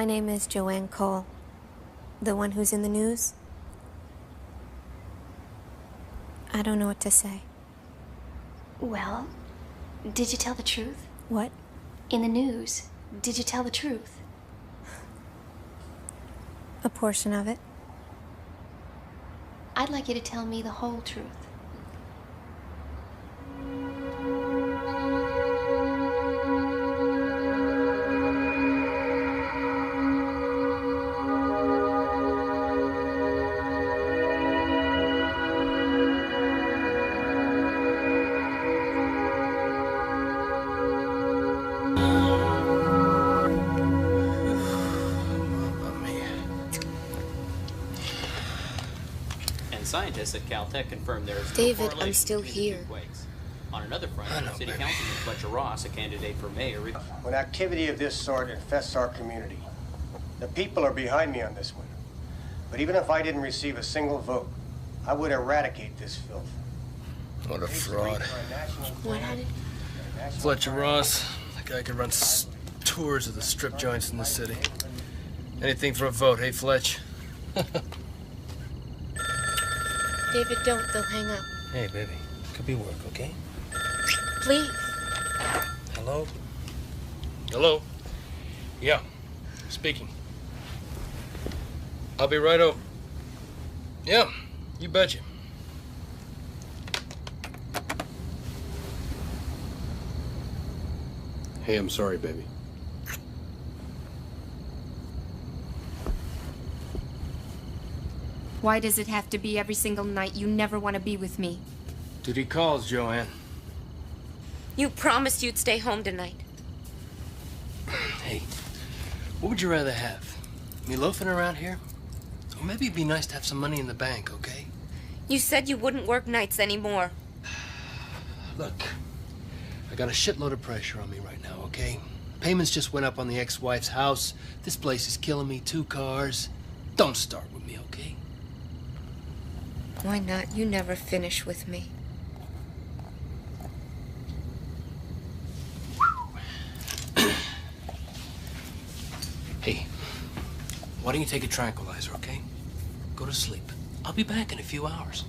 My name is Joanne Cole. The one who's in the news? I don't know what to say. Well, did you tell the truth? What? In the news, did you tell the truth? A portion of it. I'd like you to tell me the whole truth. Scientists at Caltech confirmed there is no David, correlation I'm still between the here. two quakes. On another front, City Councilman Fletcher Ross, a candidate for mayor. When activity of this sort infests our community, the people are behind me on this one. But even if I didn't receive a single vote, I would eradicate this filth. What a fraud. What had it? Fletcher Ross, the guy could run tours of the strip joints in the city. Anything for a vote, hey Fletch? David, don't. They'll hang up. Hey, baby. Could be work, okay? Please. Hello? Hello? Yeah. Speaking. I'll be right over. Yeah, you betcha. Hey, I'm sorry, baby. Why does it have to be every single night you never want to be with me? Duty calls, Joanne. You promised you'd stay home tonight. Hey, what would you rather have? Me loafing around here? Or maybe it'd be nice to have some money in the bank, okay? You said you wouldn't work nights anymore. Look, I got a shitload of pressure on me right now, okay? Payments just went up on the ex-wife's house. This place is killing me, 2 cars. Don't start with me, okay? Why not? You never finish with me. Hey, why don't you take a tranquilizer, okay? Go to sleep. I'll be back in a few hours.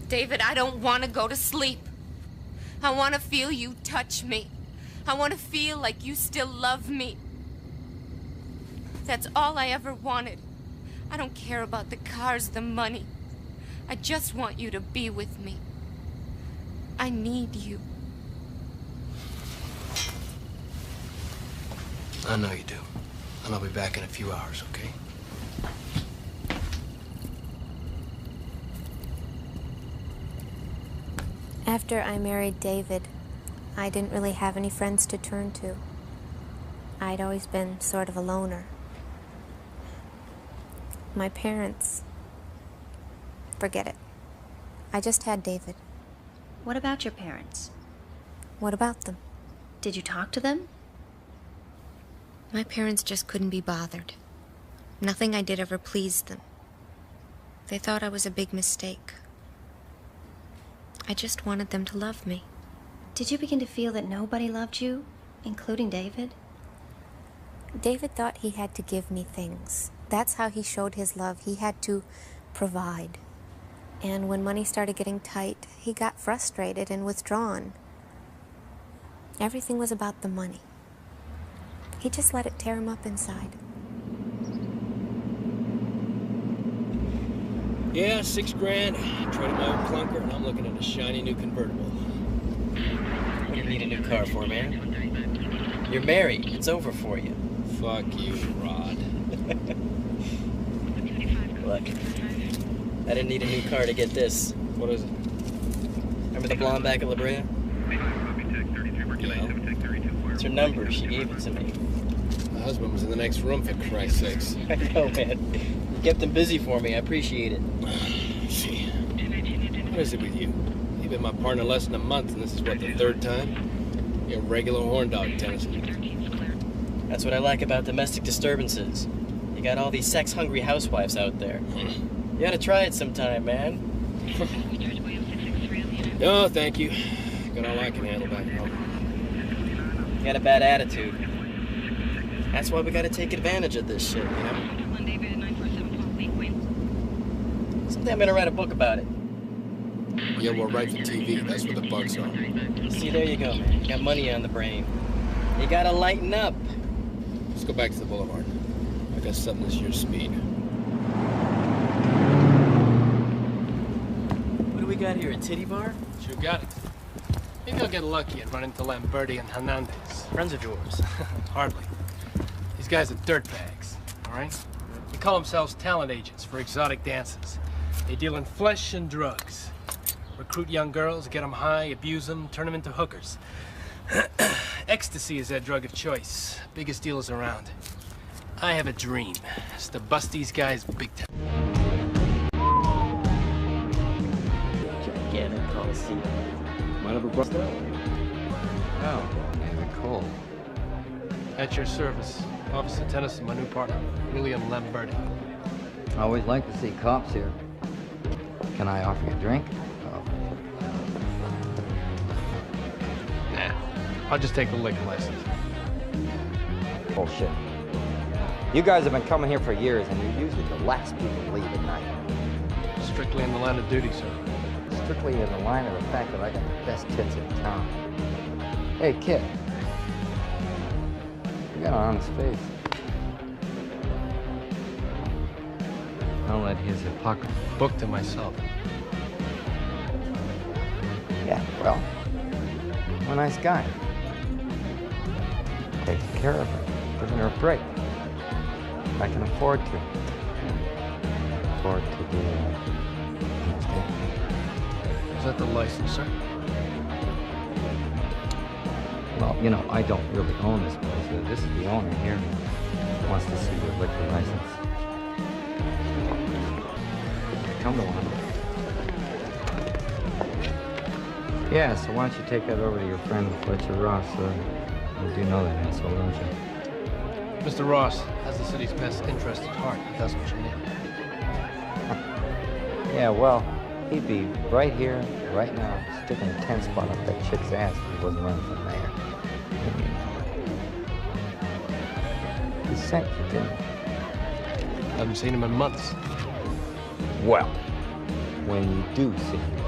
David, I don't want to go to sleep. I want to feel you touch me. I want to feel like you still love me. That's all I ever wanted. I don't care about the cars, the money. I just want you to be with me. I need you. I know you do. And I'll be back in a few hours, okay? After I married David, I didn't really have any friends to turn to. I'd always been sort of a loner. My parents... Forget it. I just had David. What about your parents? What about them? Did you talk to them? My parents just couldn't be bothered. Nothing I did ever pleased them. They thought I was a big mistake. I just wanted them to love me. Did you begin to feel that nobody loved you, including David? David thought he had to give me things. That's how he showed his love. He had to provide. And when money started getting tight, he got frustrated and withdrawn. Everything was about the money. He just let it tear him up inside. Yeah, $6 grand. Traded my old clunker, and I'm looking at a shiny new convertible. What do you need a new car for, man? You're married. It's over for you. Fuck you, Rod. Look, I didn't need a new car to get this. What is it? Remember the blonde back at La Brea? Yeah. It's her number. She gave it to me. My husband was in the next room, for Christ's sakes. I know, man. You kept him busy for me. I appreciate it. Gee. What is it with you? You've been my partner less than a month, and this is, what, the 3rd time? You're a regular horn dog, Tennyson. That's what I like about domestic disturbances. You got all these sex-hungry housewives out there. You gotta try it sometime, man. No, thank you. Got all I can handle back home. You got a bad attitude. That's why we gotta take advantage of this shit, you know? Someday I'm gonna write a book about it. Yeah, well, right for TV. That's where the bugs are. See, there you go, man. You got money on the brain. You gotta lighten up. Let's go back to the boulevard. I got something that's your speed. What do we got here, a titty bar? Sure got it. Maybe I'll get lucky and run into Lamberti and Hernandez. Friends of yours. Hardly. These guys are dirtbags, all right? They call themselves talent agents for exotic dances. They deal in flesh and drugs. Recruit young girls, get them high, abuse them, turn them into hookers. Ecstasy is their drug of choice. Biggest dealers around. I have a dream. It's to bust these guys big time. Gigantic Coliseum. Might have a bust out. Oh, yeah, cool. At your service. Officer Tennyson, my new partner, William Lamberti. I always like to see cops here. Can I offer you a drink? Oh. Nah, I'll just take the liquor license. Bullshit. You guys have been coming here for years, and you're usually the last people to leave at night. Strictly in the line of duty, sir. Strictly in the line of the fact that I got the best tits in town. Hey, kid. You got an honest face. Don't let his hypocrisy. Book to myself. Yeah, well, I'm a nice guy. Taking care of her, giving her a break. I can afford to. Afford to do understand? Is that the license, sir? Well, you know, I don't really own this place. This is the owner here. He wants to see your liquor license. Come to one. Yeah, so why don't you take that over to your friend Fletcher Ross? You do know that asshole, don't you? Mr. Ross has the city's best interest at heart, if that's what you need. Yeah, well, he'd be right here, right now, sticking a 10 spot up that chick's ass if he wasn't running for mayor. He sent you, didn't he? Haven't seen him in months. Well, when you do see him,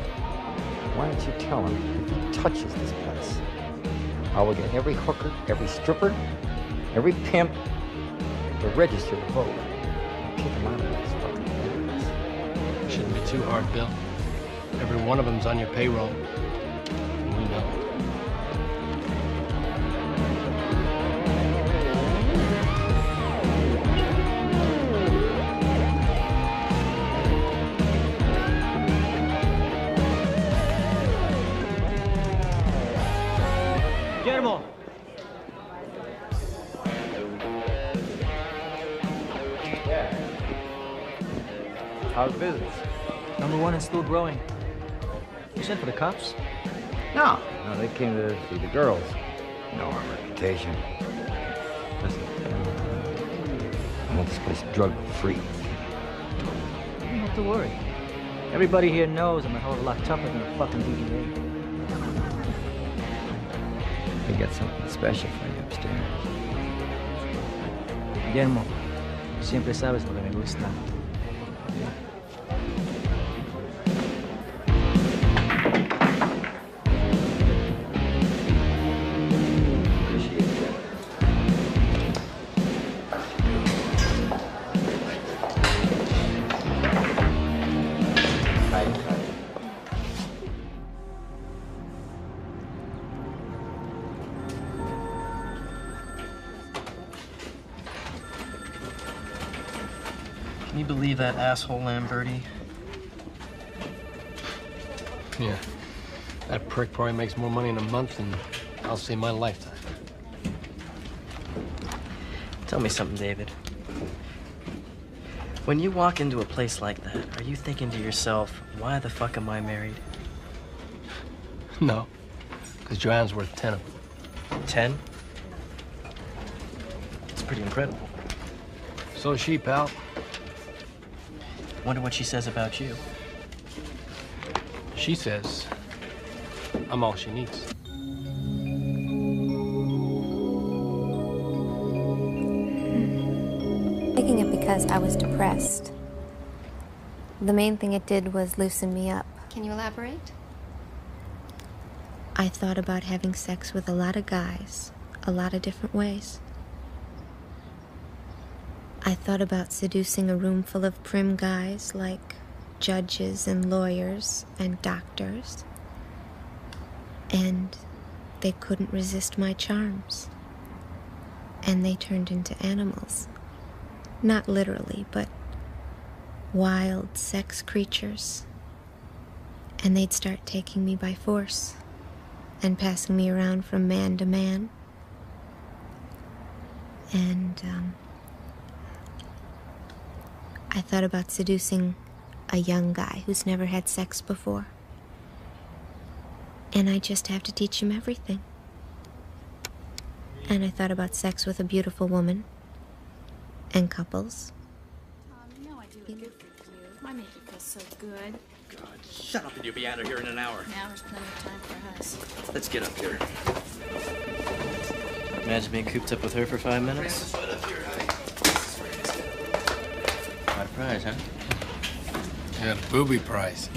why don't you tell him if he touches this place, I will get every hooker, every stripper, every pimp to register to vote. I'll kick him out of this fucking place. Shouldn't be too hard, Bill. Every one of them's on your payroll. We know. Guillermo. Yeah. How's business? Number one and still growing. You sent for the cops? No, they came to see the girls. You know our reputation. Listen, I want this place drug-free. You don't have to worry. Everybody here knows I'm a hell of a lot tougher than a fucking DEA. We got something special for you upstairs. Guillermo, siempre sabes lo que me gusta. Can you believe that asshole Lamberti? Yeah. That prick probably makes more money in a month than I'll see in my lifetime. Tell me something, David. When you walk into a place like that, are you thinking to yourself, why the fuck am I married? No. Because Joanne's worth 10 of them. 10? It's pretty incredible. So is she, pal. Wonder what she says about you. She says I'm all she needs. because I was depressed. The main thing it did was loosen me up. Can you elaborate? I thought about having sex with a lot of guys, a lot of different ways. I thought about seducing a room full of prim guys like judges and lawyers and doctors. And they couldn't resist my charms. And they turned into animals. Not literally, but wild sex creatures. And they'd start taking me by force and passing me around from man to man. And I thought about seducing a young guy who's never had sex before. And I just have to teach him everything. And I thought about sex with a beautiful woman and couples. You know I do it good for you. My makeup feels so good. God, shut up and you'll be out of here in an hour. An hour's plenty of time for us. Let's get up here. Imagine being cooped up with her for 5 minutes. High prize, huh? Yeah, booby prize.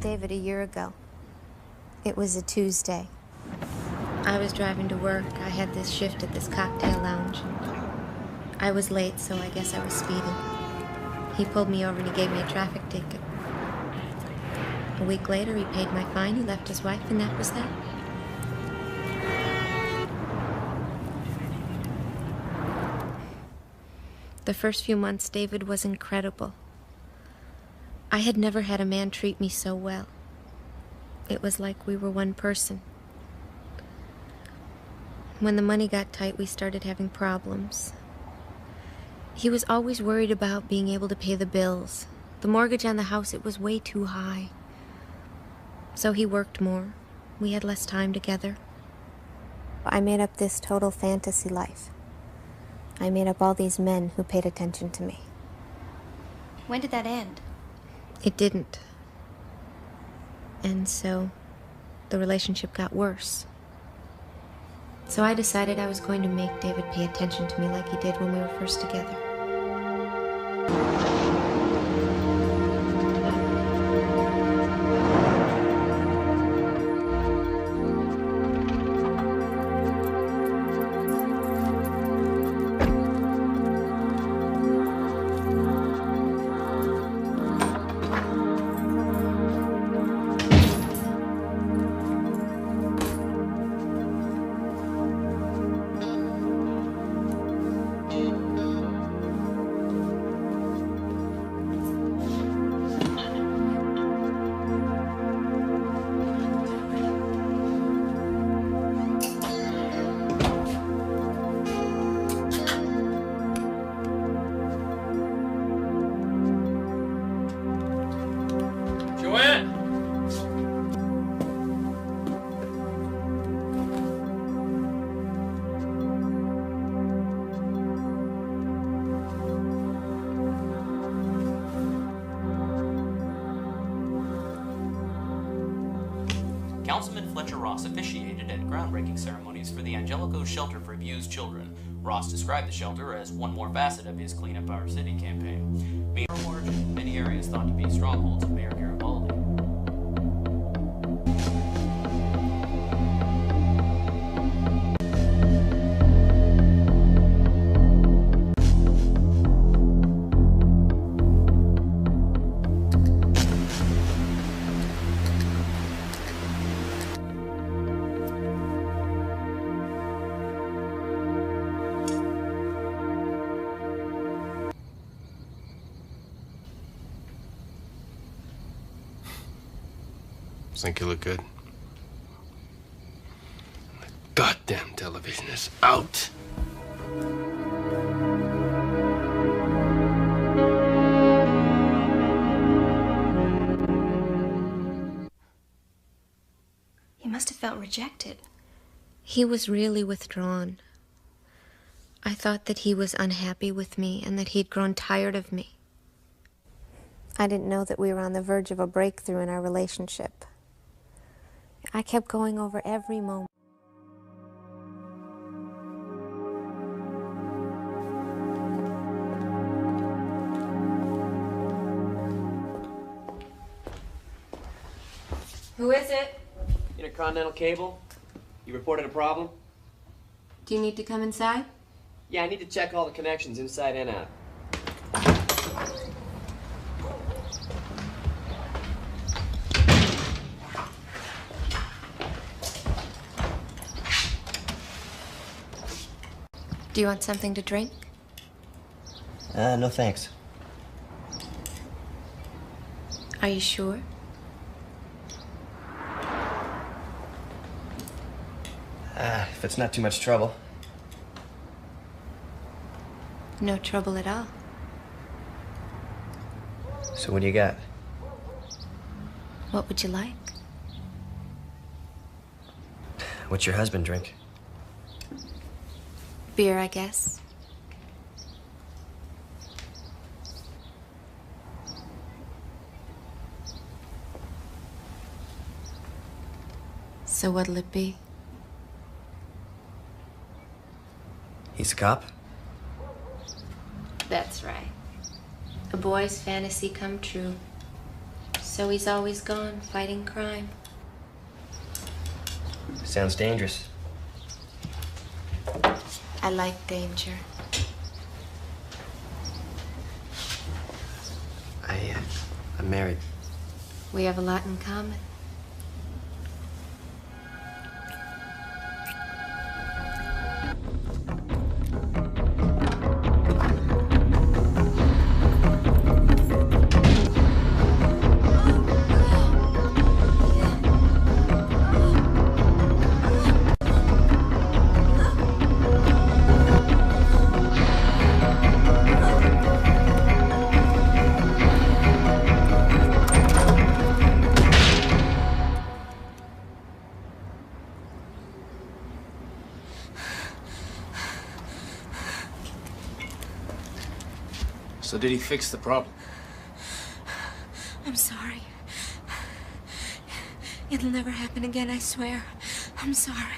David a year ago. It was a Tuesday. I was driving to work. I had this shift at this cocktail lounge. I was late, so I guess I was speeding. He pulled me over and he gave me a traffic ticket. A week later, he paid my fine, he left his wife, and that was that. The first few months, David was incredible. I had never had a man treat me so well. It was like we were one person. When the money got tight, we started having problems. He was always worried about being able to pay the bills. The mortgage on the house, it was way too high. So he worked more. We had less time together. I made up this total fantasy life. I made up all these men who paid attention to me. When did that end? It didn't. And so, the relationship got worse. So I decided I was going to make David pay attention to me like he did when we were first together. Councilman Fletcher Ross officiated at groundbreaking ceremonies for the Angelico Shelter for Abused Children. Ross described the shelter as one more facet of his Clean Up Our City campaign. Being from origin, many areas thought to be strongholds of Mayor Garibaldi. Think you look good? The goddamn television is out. felt rejected. He was really withdrawn. I thought that he was unhappy with me and that he'd grown tired of me. I didn't know that we were on the verge of a breakthrough in our relationship. I kept going over every moment. Who is it? Intercontinental Cable? You reported a problem? Do you need to come inside? Yeah, I need to check all the connections inside and out. Do you want something to drink? No thanks. Are you sure? If it's not too much trouble. No trouble at all. So what do you got? What would you like? What's your husband drink? Beer, I guess. So what'll it be? He's a cop? That's right. A boy's fantasy come true. So he's always gone, fighting crime. Sounds dangerous. I like danger. I'm married. We have a lot in common. So did he fix the problem? I'm sorry. It'll never happen again, I swear. I'm sorry.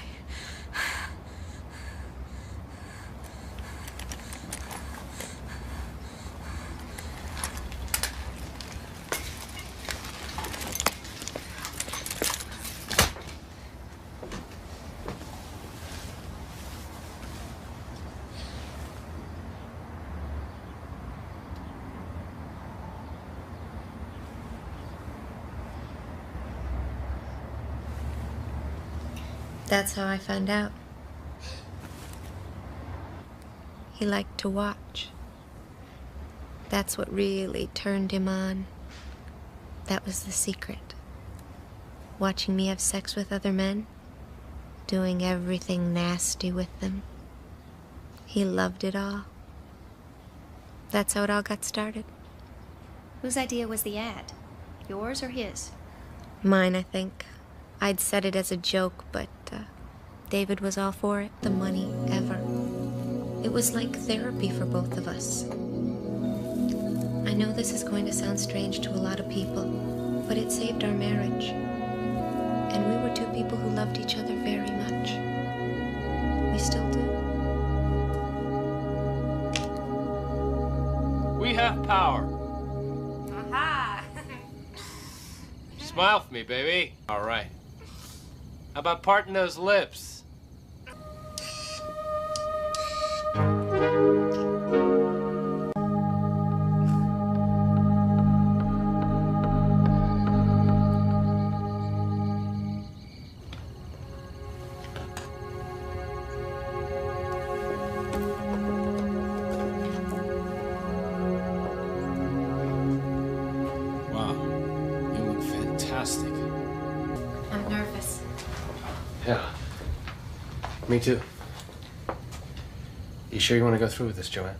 That's how I found out. He liked to watch. That's what really turned him on. That was the secret. Watching me have sex with other men, doing everything nasty with them. He loved it all. That's how it all got started. Whose idea was the ad? Yours or his? Mine, I think. I'd said it as a joke, but David was all for it. The money, ever. It was like therapy for both of us. I know this is going to sound strange to a lot of people, but it saved our marriage. And we were two people who loved each other very much. We still do. We have power. Aha! Smile for me, baby. All right. How about parting those lips? Wow, you look fantastic. I'm nervous. Yeah. Me too. You sure you want to go through with this, Joanne?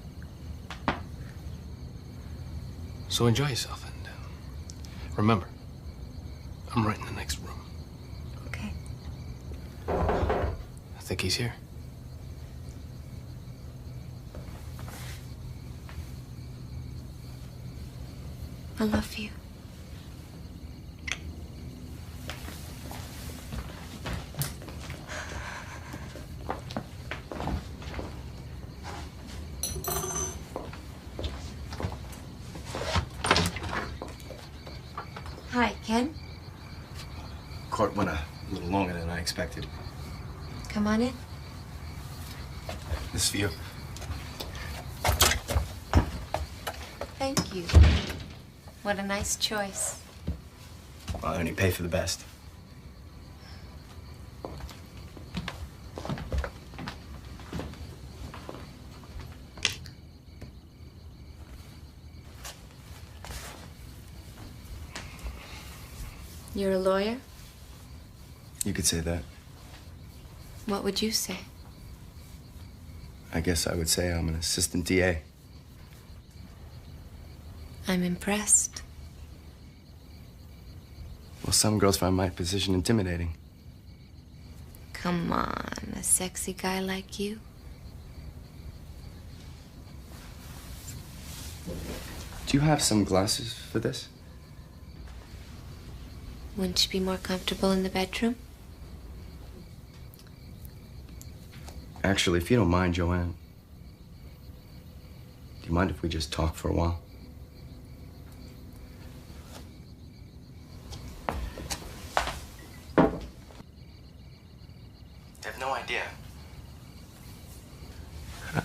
So enjoy yourself and remember, I'm right in the next room. Okay. think he's here? I love you. Hi, Ken. Court went a little longer than I expected. Come on in. This for you. Thank you. What a nice choice. Well, I only pay for the best. You're a lawyer? You could say that. What would you say? I guess I would say I'm an assistant DA. I'm impressed. Well, some girls find my position intimidating. Come on, a sexy guy like you? Do you have some glasses for this? Wouldn't you be more comfortable in the bedroom? Actually, if you don't mind, Joanne, do you mind if we just talk for a while? I have no idea.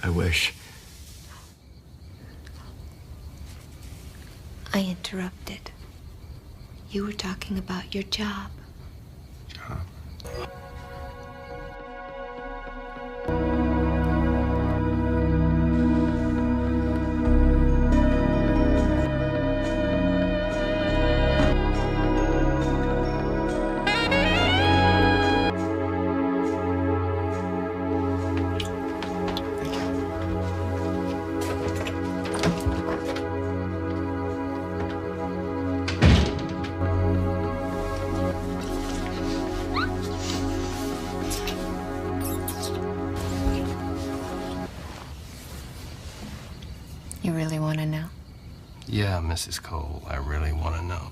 I wish. I interrupted. You were talking about your job. Job? You really want to know? Yeah, Mrs. Cole, I really want to know.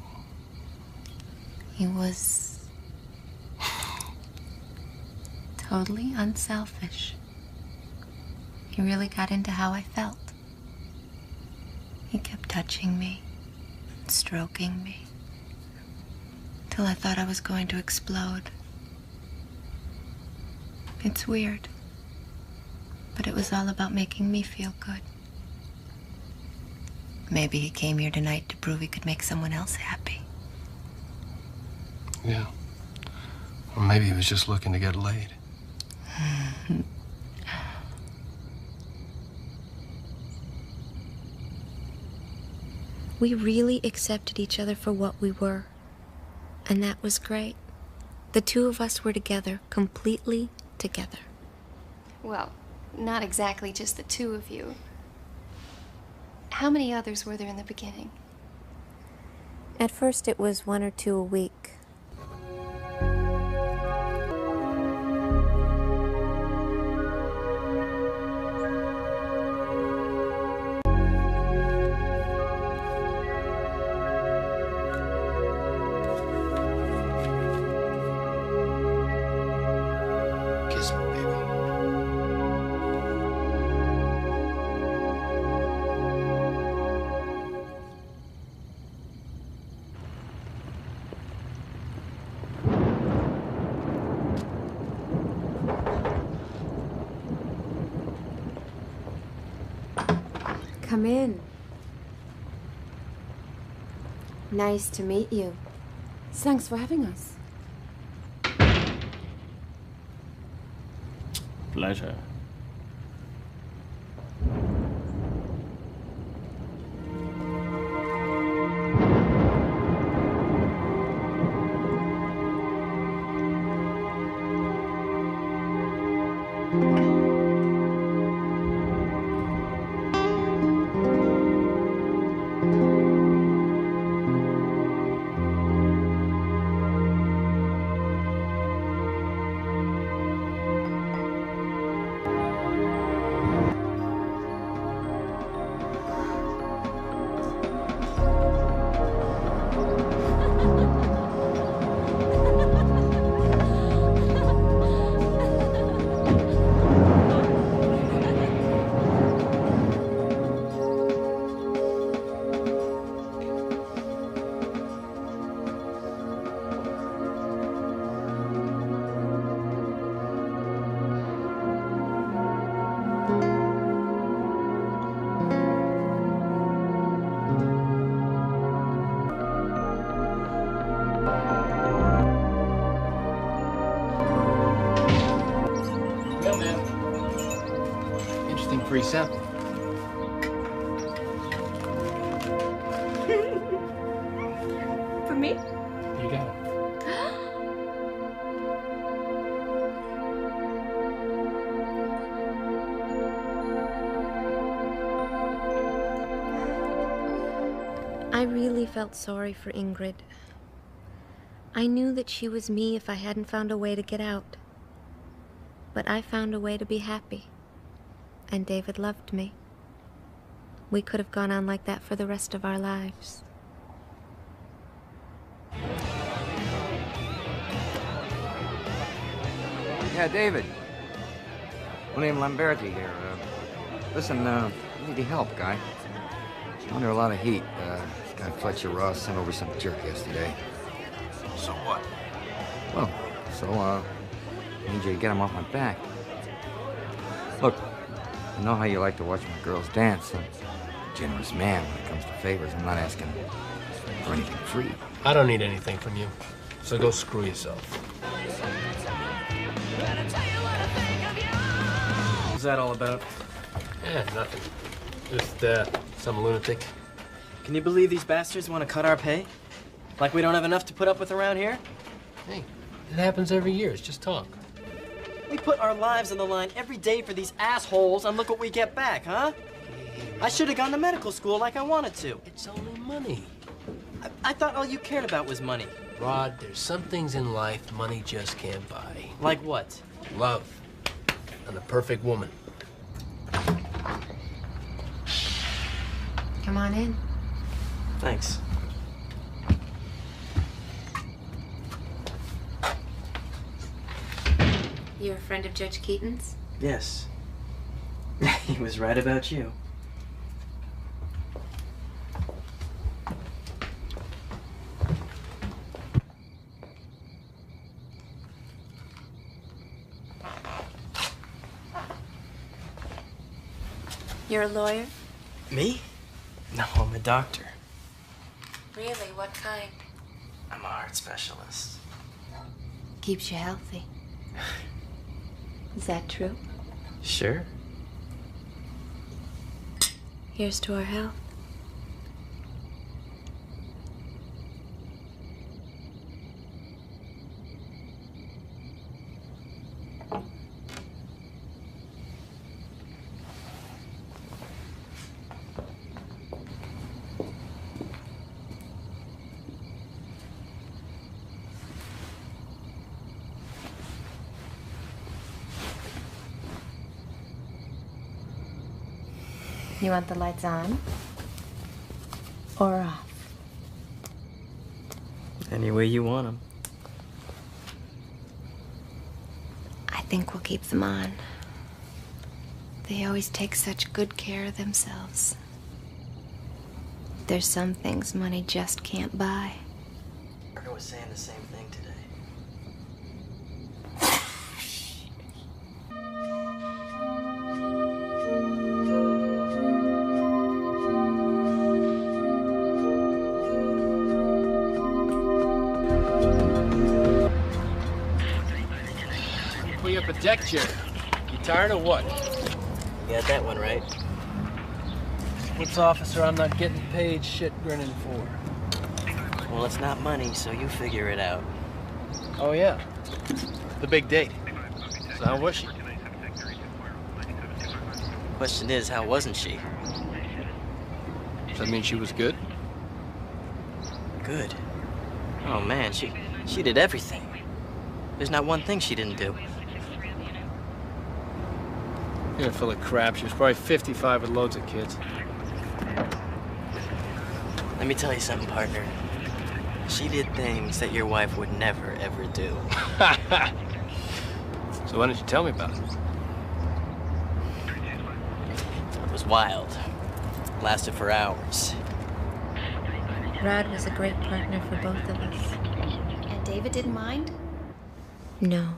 He was totally unselfish. He really got into how I felt. He kept touching me, stroking me, till I thought I was going to explode. It's weird, but it was all about making me feel good. Maybe he came here tonight to prove he could make someone else happy. Yeah. Or maybe he was just looking to get laid. We really accepted each other for what we were, and that was great. The two of us were together, completely together. Well, not exactly just the two of you. How many others were there in the beginning? At first, it was 1 or 2 a week. Kiss me, baby. Come in. Nice to meet you. Thanks for having us. Pleasure. free sample. For me? You got it. I really felt sorry for Ingrid. I knew that she was me if I hadn't found a way to get out. But I found a way to be happy. And David loved me. We could have gone on like that for the rest of our lives. Yeah, David. William Lamberti here. Listen, I need your help, guy. I'm under a lot of heat. This guy Fletcher Ross sent over some jerk yesterday. So what? Well, I need you to get him off my back. Look, I know how you like to watch my girls dance. I'm a generous man when it comes to favors. I'm not asking for anything free. I don't need anything from you, so go screw yourself. What's that all about? Yeah, nothing. Just, some lunatic. Can you believe these bastards want to cut our pay? Like we don't have enough to put up with around here? Hey, it happens every year. It's just talk. We put our lives on the line every day for these assholes, and look what we get back, huh? I should have gone to medical school like I wanted to. It's only money. I thought all you cared about was money. Rod, there's some things in life money just can't buy. Like what? Love. And the perfect woman. Come on in. Thanks. You're a friend of Judge Keaton's? Yes. He was right about you. You're a lawyer? Me? No, I'm a doctor. Really? What kind? I'm a heart specialist. Keeps you healthy. Is that true? Sure. Here's to our health. You want the lights on or off? Any way you want them. I think we'll keep them on. They always take such good care of themselves. There's some things money just can't buy. Parker was saying the same thing today. Put you up a deck chair. You tired or what? You got that one right. What's officer I'm not getting paid shit grinning for? Well, it's not money, so you figure it out. Oh, yeah. The big date. So how was she? Question is, how wasn't she? Does that mean she was good? Good. Oh, man, she did everything. There's not one thing she didn't do. You're full of crap. She was probably 55 with loads of kids. Let me tell you something, partner. She did things that your wife would never, ever do. So why didn't you tell me about it? It was wild. Lasted for hours. Rod was a great partner for both of us. And David didn't mind? No.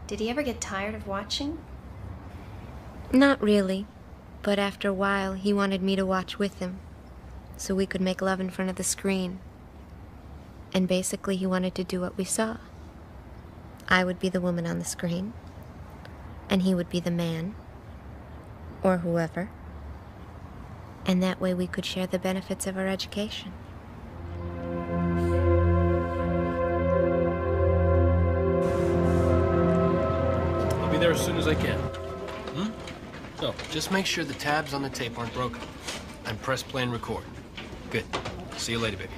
Did he ever get tired of watching? Not really. But after a while, he wanted me to watch with him, so we could make love in front of the screen. And basically, he wanted to do what we saw. I would be the woman on the screen, and he would be the man. or whoever. And that way we could share the benefits of our education. I'll be there as soon as I can. So, just make sure the tabs on the tape aren't broken. And press play and record. Good. See you later, baby.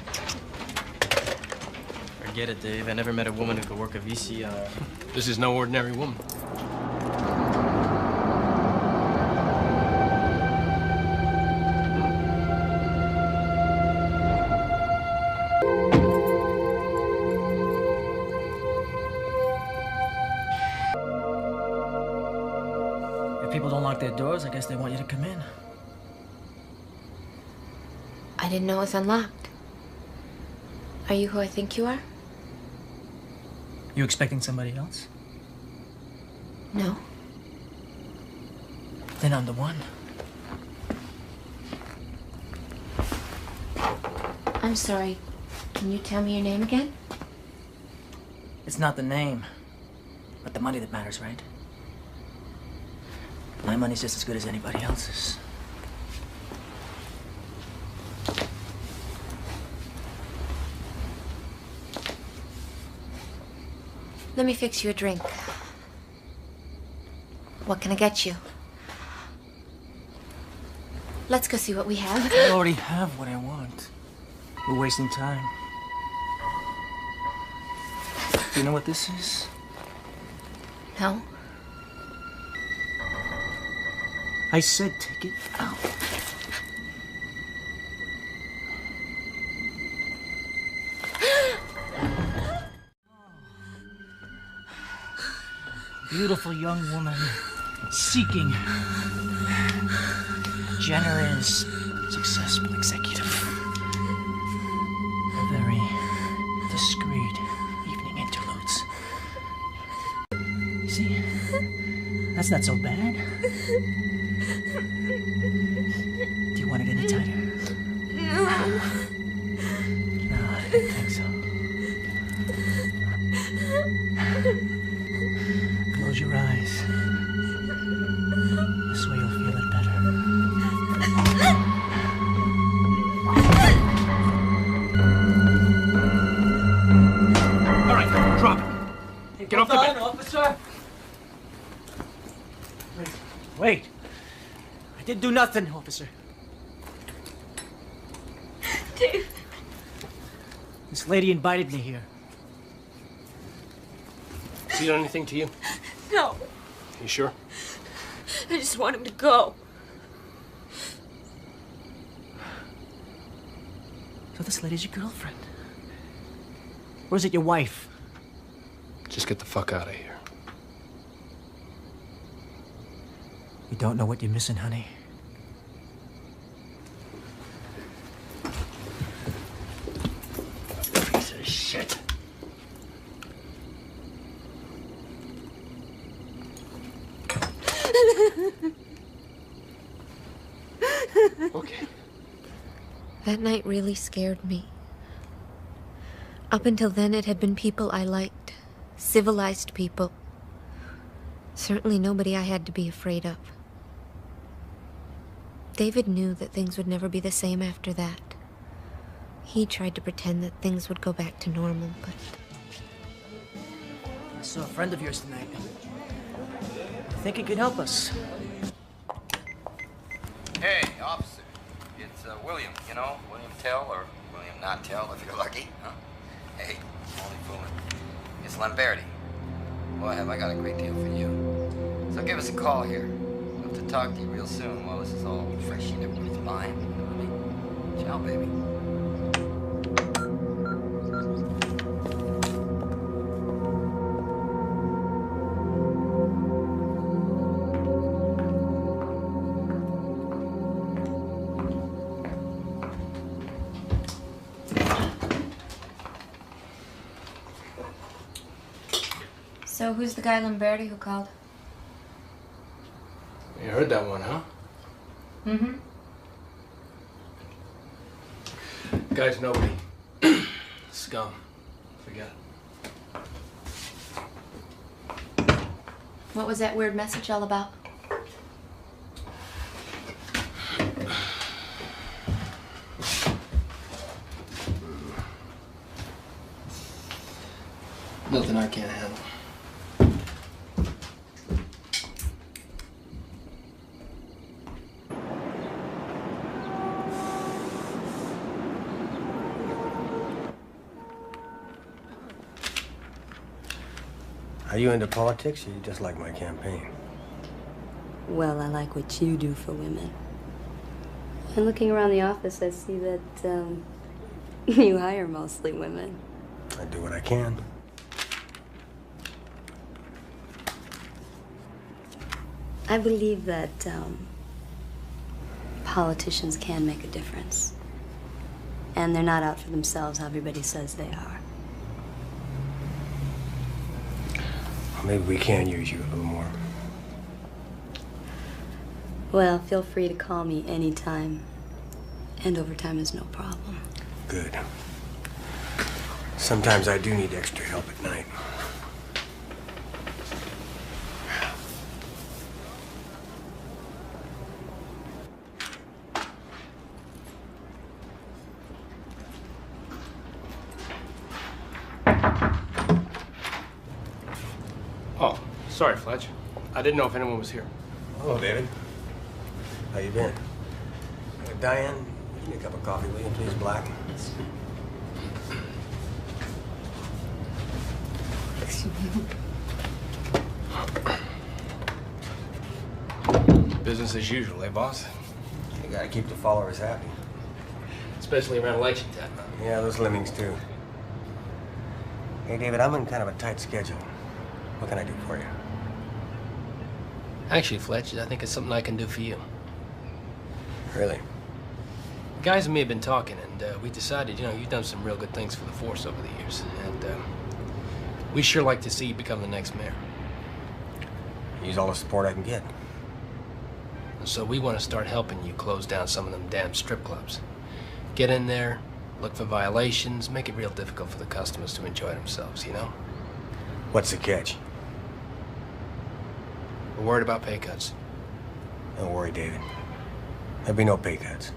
Forget it, Dave. I never met a woman who could work a VCR. This is no ordinary woman. If people don't lock their doors, I guess they want you to come in. I didn't know it was unlocked. Are you who I think you are? You expecting somebody else? No. Then I'm the one. I'm sorry. Can you tell me your name again? It's not the name, but the money that matters, right? My money's just as good as anybody else's. Let me fix you a drink. What can I get you? Let's go see what we have. I already have what I want. We're wasting time. Do you know what this is? No. I said take it out. Beautiful young woman seeking generous, successful executive. A very discreet evening interludes. See? That's not so bad. Do you want it any tighter? No. No, I didn't think so. Close your eyes. This way you'll feel it better. All right, drop it. Hey, Get off the bed. Officer. Wait. I didn't do nothing, officer. Dave. This lady invited me here. Has he done anything to you? No. You sure? I just want him to go. So this lady's your girlfriend? Or is it your wife? Just get the fuck out of here. You don't know what you're missing, honey. Piece of shit. Okay. That night really scared me. Up until then, it had been people I liked. Civilized people. Certainly nobody I had to be afraid of. David knew that things would never be the same after that. He tried to pretend that things would go back to normal, but... I saw a friend of yours tonight. I think he could help us. Hey, officer. It's William, you know? William Tell or William Not Tell if you're lucky, huh? Hey, only fooling. It's Lamberti. Boy, have I got a great deal for you. So give us a call here. We'll have to talk to you real soon while this is all fresh in everybody's mind. You know what I mean? Ciao, baby. So who's the guy Lamberti who called? You heard that one, huh? Mm-hmm. Guy's nobody. Scum. Forget it. What was that weird message all about? Nothing I can't handle. Are you into politics, or you just like my campaign? Well, I like what you do for women. And looking around the office, I see that, you hire mostly women. I do what I can. I believe that, politicians can make a difference. And they're not out for themselves how everybody says they are. Well, maybe we can use you a little more. Well, feel free to call me anytime. And overtime is no problem. Good. Sometimes I do need extra help at night. Oh, sorry, Fletch. I didn't know if anyone was here. Hello, David. How you been? Diane, give me a cup of coffee, will you, please, black? Business as usual, eh, boss? You gotta keep the followers happy. Especially around election time. Yeah, those lemmings, too. Hey, David, I'm in kind of a tight schedule. What can I do for you? Actually, Fletch, I think it's something I can do for you. Really? The guys and me have been talking, and we decided, you know, you've done some real good things for the force over the years, and we sure like to see you become the next mayor. Use all the support I can get. So we want to start helping you close down some of them damn strip clubs. Get in there, look for violations, make it real difficult for the customers to enjoy themselves, you know? What's the catch? We're worried about pay cuts. Don't worry, David. There'll be no pay cuts.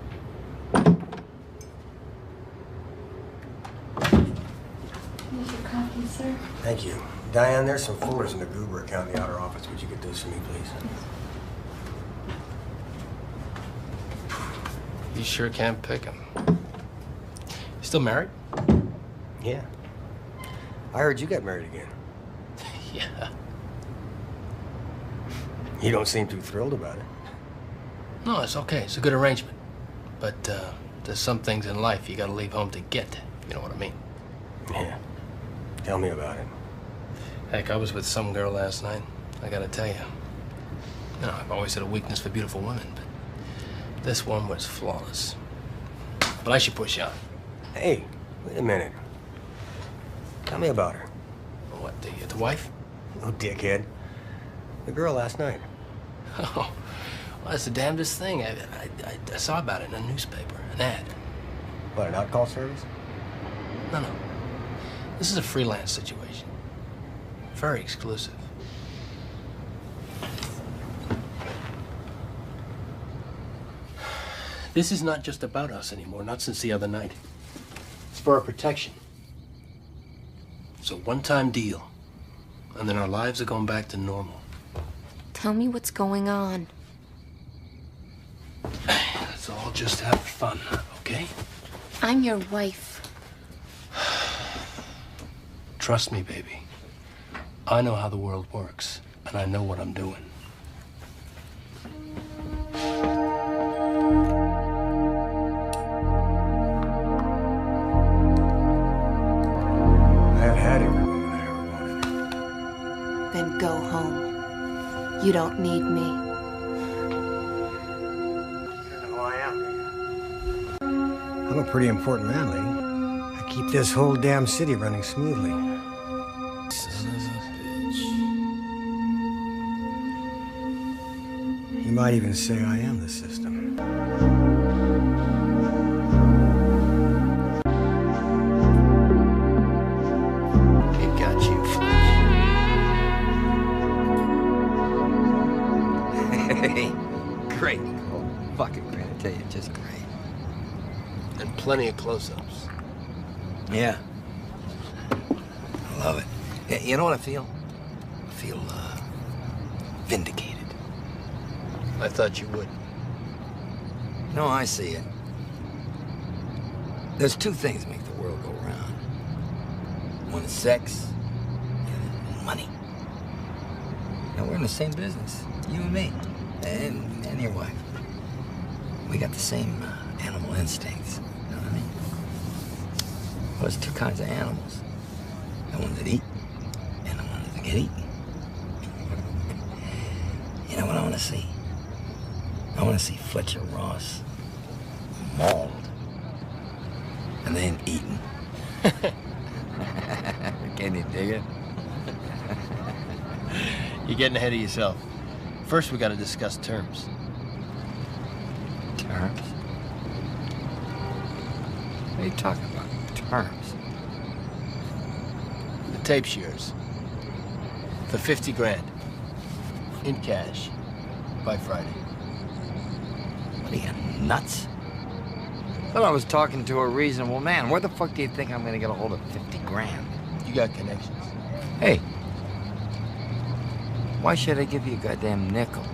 Here's your coffee, sir. Thank you. Diane, there's some folders in the Goober account in the outer office. Would you get those for me, please? You sure can't pick them. You still married? Yeah. I heard you got married again. Yeah. You don't seem too thrilled about it. No, it's okay. It's a good arrangement. But there's some things in life you gotta leave home to get. You know what I mean? Yeah. Tell me about it. Heck, I was with some girl last night. I gotta tell you. You know, I've always had a weakness for beautiful women, but this one was flawless. But I should push on. Hey, wait a minute. Tell me about her. What, the wife? Oh, dickhead. The girl last night. Oh, well, that's the damnedest thing. I saw about it in a newspaper, an ad. What, an out-call service? No. This is a freelance situation. Very exclusive. This is not just about us anymore, not since the other night. It's for our protection. It's a one-time deal, and then our lives are going back to normal. Tell me what's going on. Let's all just have fun, okay? I'm your wife. Trust me, baby. I know how the world works, and I know what I'm doing. I've had every woman I ever wanted. Then go home. You don't need me. You don't know who I am, do you? I'm a pretty important man, lady. I keep this whole damn city running smoothly. Son of a bitch. You might even say I am the system. It got you, Hey, great. Oh, fucking great, I tell you, just great. and plenty of close-ups. Yeah. I love it. You know what I feel? I feel, vindicated. I thought you would. No, I see it. There's two things make the world go round. One is sex, and money. Now, we're in the same business, you and me, and your wife. We got the same animal instincts, you know what I mean? Well, there's two kinds of animals. The ones that eat, and the ones that get eaten. You know what I want to see? I want to see Fletcher Ross mauled and then eaten. Can you dig it? You're getting ahead of yourself. First, we got to discuss terms. Terms? What are you talking about? Terms? The tape's yours. For 50 grand. In cash. By Friday. What are you, nuts? I thought I was talking to a reasonable man. Where the fuck do you think I'm gonna get a hold of 50 grand? You got connections. Hey. Why should I give you a goddamn nickel?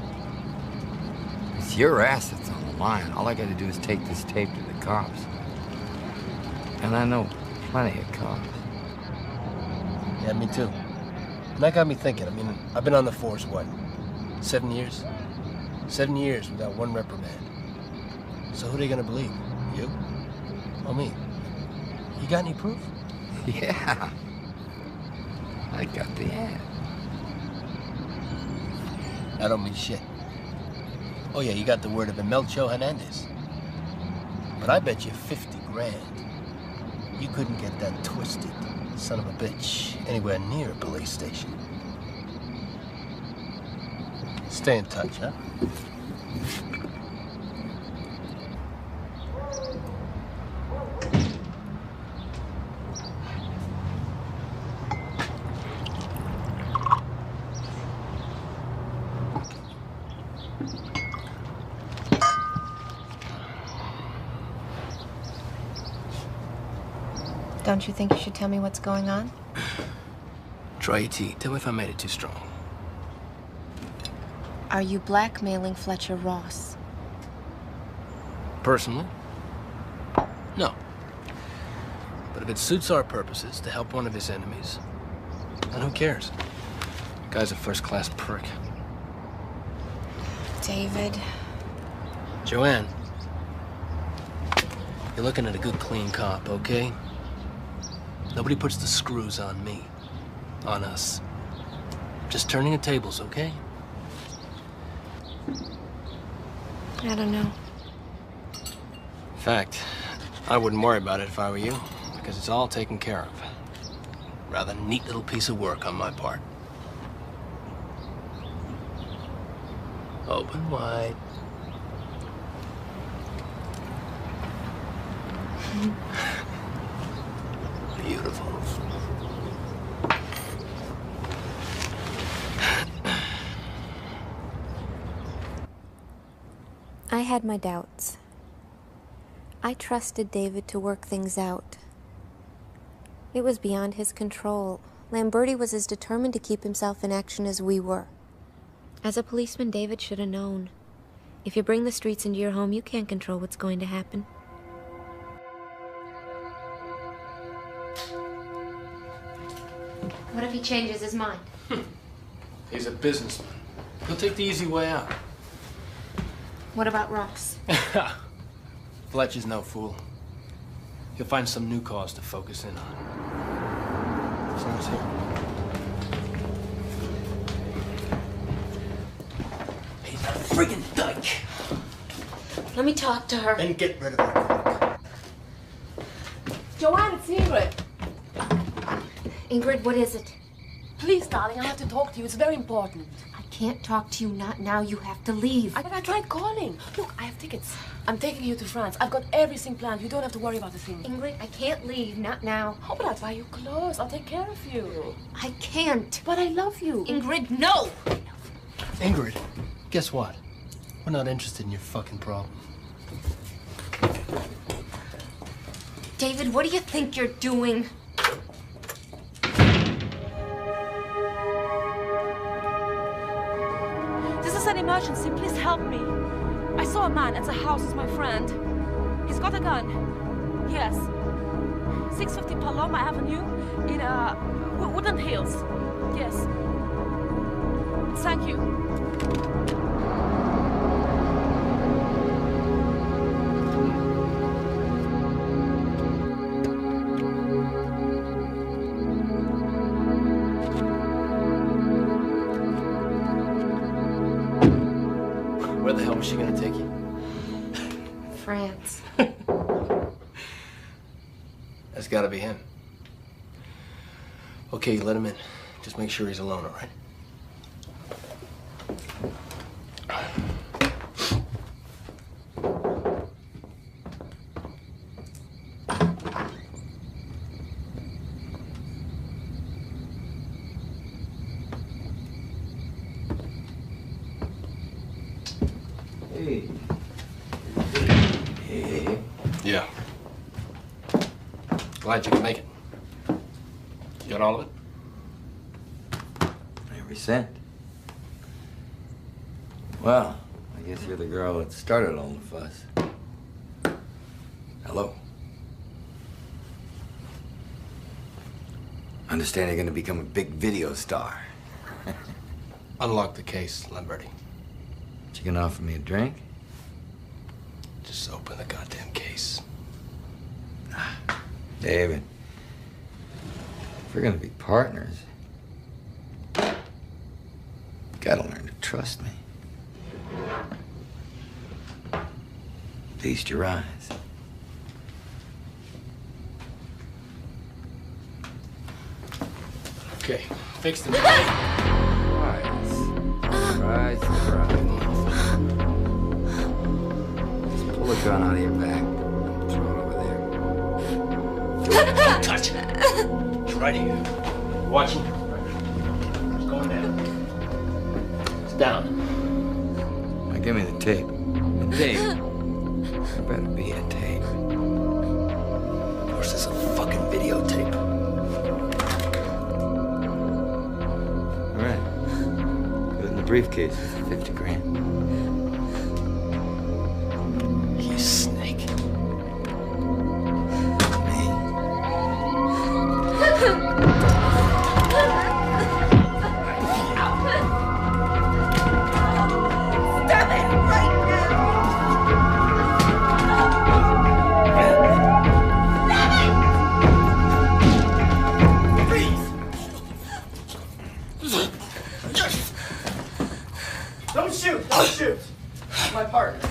It's your ass that's on the line. All I gotta do is take this tape to the cops. And I know plenty of cops. Yeah, me too. And that got me thinking. I mean, I've been on the force, what, 7 years? 7 years without one reprimand. So who are they gonna believe? You? Or me? You got any proof? Yeah. I got the ad. I don't mean shit. Oh yeah, you got the word of Imelcho Hernandez. But I bet you 50 grand. You couldn't get that twisted son of a bitch anywhere near a police station. Stay in touch, huh? Don't you think you should tell me what's going on? Try your tea. Tell me if I made it too strong. Are you blackmailing Fletcher Ross? Personally? No. But if it suits our purposes to help one of his enemies, then who cares? Guy's a first-class prick. David. Joanne, you're looking at a good, clean cop, okay? Nobody puts the screws on me. On us. Just turning the tables, okay? I don't know. In fact, I wouldn't worry about it if I were you, because it's all taken care of. Rather neat little piece of work on my part. Open wide. Beautiful. I had my doubts. I trusted David to work things out. It was beyond his control. Lamberti was as determined to keep himself in action as we were. As a policeman, David should have known. If you bring the streets into your home, you can't control what's going to happen. What if he changes his mind? He's a businessman. He'll take the easy way out. What about Ross? Fletcher's no fool. He'll find some new cause to focus in on. Someone's here. He's a friggin' dyke. Let me talk to her. Then get rid of her. Joanne, it's Ingrid. Ingrid, what is it? Please, darling, I have to talk to you. It's very important. I can't talk to you, not now. You have to leave. I tried calling. Look, I have tickets. I'm taking you to France. I've got everything planned. You don't have to worry about a thing. Ingrid, I can't leave, not now. How about I buy you clothes? I'll take care of you. I can't. But I love you. Ingrid, no! Ingrid, guess what? We're not interested in your fucking problem. David, what do you think you're doing? emergency. Please help me. I saw a man at the house with my friend. He's got a gun. Yes. 650 Paloma Avenue in Woodland Hills. Yes. Thank you. Where the hell was she gonna take you? France. That's gotta be him. Okay, let him in. Just make sure he's alone, all right? Hey. Hey. Yeah. Glad you could make it. You got all of it? Every cent. Well, I guess you're the girl that started all the fuss. Hello. Understand you're gonna become a big video star. Unlock the case, Lamberti. You gonna offer me a drink? Just open the goddamn case. David, if we're gonna be partners, you gotta learn to trust me. Feast your eyes. Okay, fix the Surprise, surprise. Just pull a gun out of your back. Throw it over there. Don't touch it. It's right here. Watching. It's going down. It's down. Now give me the tape. The tape. There better be a tape. Of course, there's a fucking videotape. All right. Put it in the briefcase for 50 grand. You snake. Don't shoot! Don't shoot! My partner.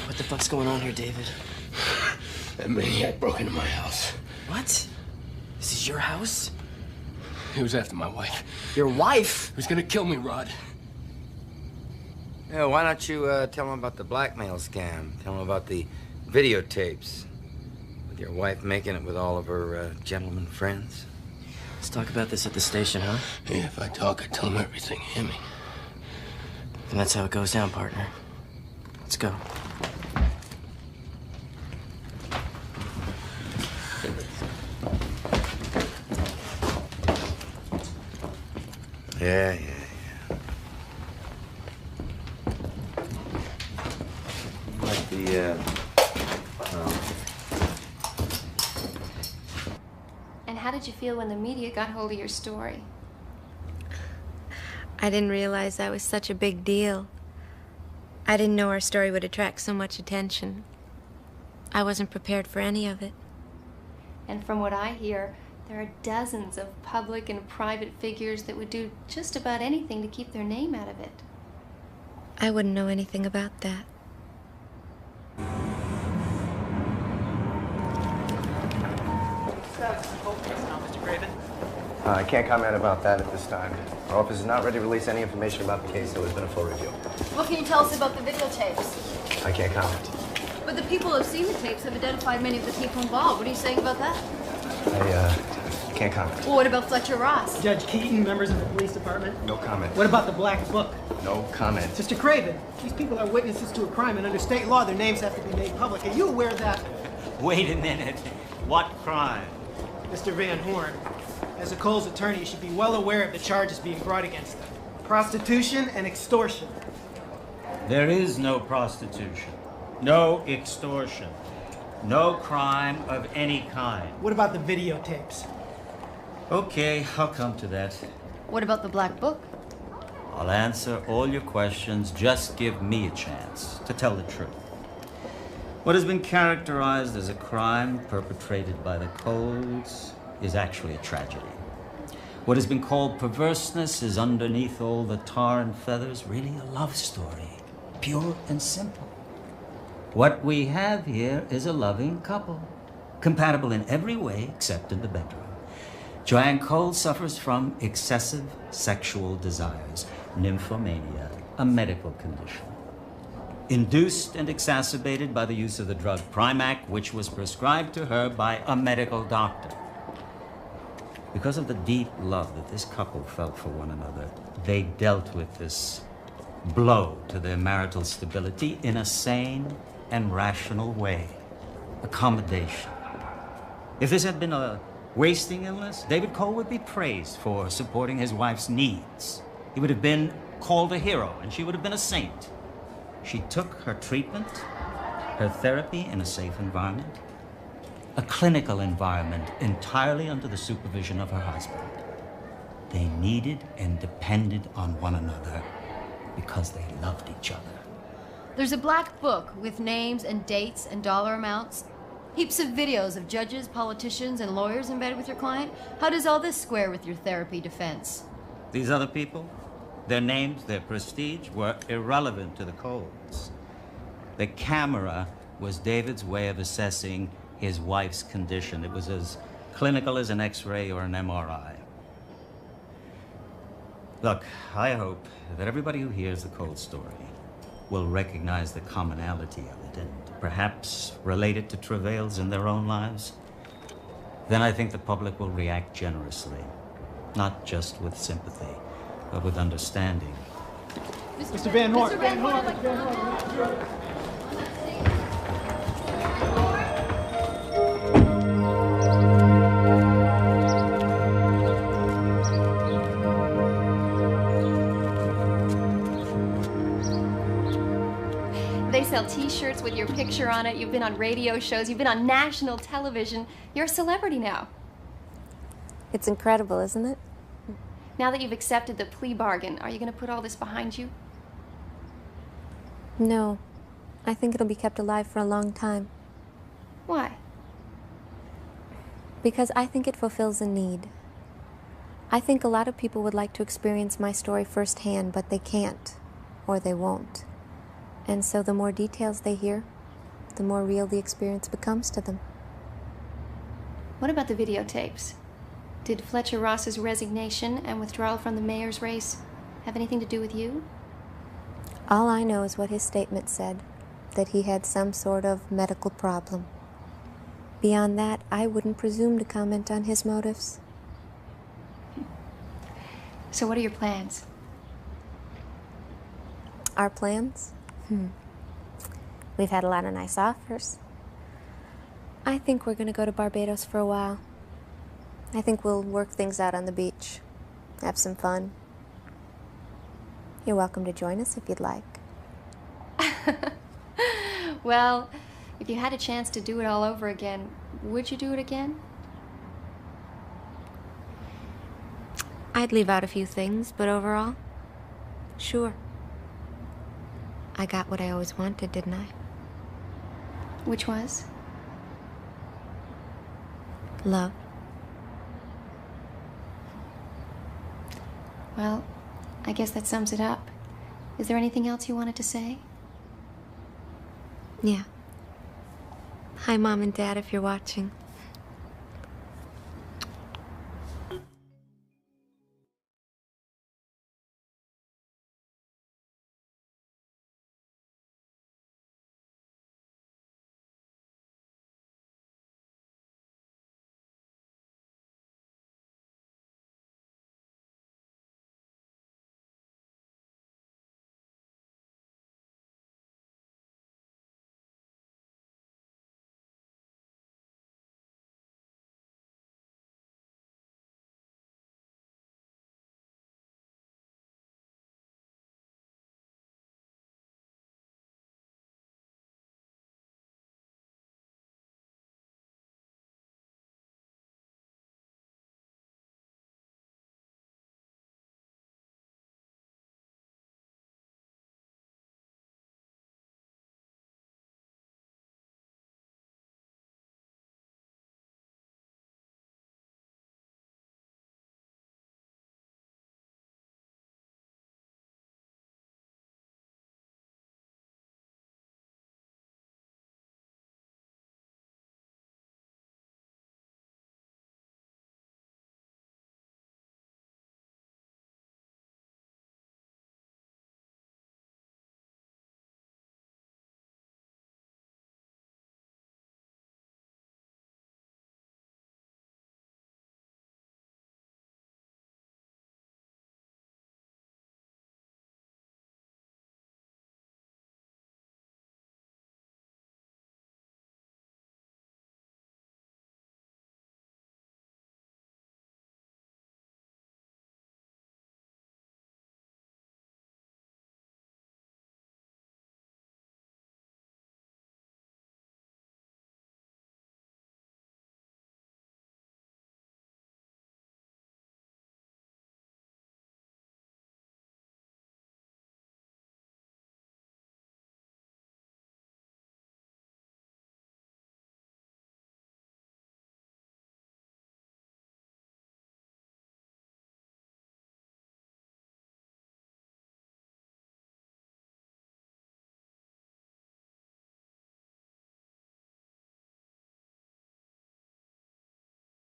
What the fuck's going on here, David? That maniac broke into my house. What? This is your house? He was after my wife. Your wife? He was gonna kill me, Rod. Yeah, why don't you tell him about the blackmail scam? Tell him about the videotapes. With your wife making it with all of her gentleman friends. Let's talk about this at the station, huh? Yeah, if I talk, I tell him everything. Hear me? And that's how it goes down, partner. Let's go. Yeah. Like the, And how did you feel when the media got hold of your story? I didn't realize that was such a big deal. I didn't know our story would attract so much attention. I wasn't prepared for any of it. And from what I hear, there are dozens of public and private figures that would do just about anything to keep their name out of it. I wouldn't know anything about that. Mr. Craven? I can't comment about that at this time. Our office is not ready to release any information about the case, so there's been a full review. What can you tell us about the videotapes? I can't comment. But the people who have seen the tapes have identified many of the people involved. What are you saying about that? I can't comment. Well, what about Fletcher Ross? Judge Keaton, members of the police department? No comment. What about the Black Book? No comment. Mr. Craven, these people are witnesses to a crime, and under state law, their names have to be made public. Are you aware of that? Wait a minute. What crime? Mr. Van Horn, as a Cole's attorney, you should be well aware of the charges being brought against them. Prostitution and extortion. There is no prostitution, no extortion, no crime of any kind. What about the videotapes? Okay, I'll come to that. What about the black book? I'll answer all your questions. Just give me a chance to tell the truth. What has been characterized as a crime perpetrated by the Coles is actually a tragedy. What has been called perverseness is underneath all the tar and feathers really a love story, pure and simple. What we have here is a loving couple, compatible in every way except in the bedroom. Joanne Cole suffers from excessive sexual desires, nymphomania, a medical condition, induced and exacerbated by the use of the drug Primac, which was prescribed to her by a medical doctor. Because of the deep love that this couple felt for one another, they dealt with this blow to their marital stability in a sane and rational way. Accommodation. If this had been a wasting illness, David Cole would be praised for supporting his wife's needs. He would have been called a hero, and she would have been a saint. She took her treatment, her therapy in a safe environment, a clinical environment entirely under the supervision of her husband. They needed and depended on one another because they loved each other. There's a black book with names and dates and dollar amounts. Heaps of videos of judges, politicians, and lawyers embedded with your client. How does all this square with your therapy defense? These other people, their names, their prestige were irrelevant to the Coles. The camera was David's way of assessing his wife's condition. It was as clinical as an X-ray or an MRI. Look, I hope that everybody who hears the Cole story will recognize the commonality of it and perhaps relate it to travails in their own lives. Then I think the public will react generously, not just with sympathy, but with understanding. Mr. Van Horn. Mr. Van Horn, I'd like to They sell t-shirts with your picture on it. You've been on radio shows. You've been on national television. You're a celebrity now. It's incredible, isn't it? Now that you've accepted the plea bargain, are you going to put all this behind you? No. I think it'll be kept alive for a long time. Why? Because I think it fulfills a need. I think a lot of people would like to experience my story firsthand, but they can't, or they won't. And so the more details they hear, the more real the experience becomes to them. What about the videotapes? Did Fletcher Ross's resignation and withdrawal from the mayor's race have anything to do with you? All I know is what his statement said, that he had some sort of medical problem. Beyond that, I wouldn't presume to comment on his motives. So what are your plans? Our plans? We've had a lot of nice offers. I think we're gonna go to Barbados for a while. I think we'll work things out on the beach. Have some fun. You're welcome to join us if you'd like. Well, if you had a chance to do it all over again, would you do it again? I'd leave out a few things, but overall, sure. I got what I always wanted, didn't I? Which was? Love. Well, I guess that sums it up. Is there anything else you wanted to say? Yeah. Hi, Mom and Dad, if you're watching.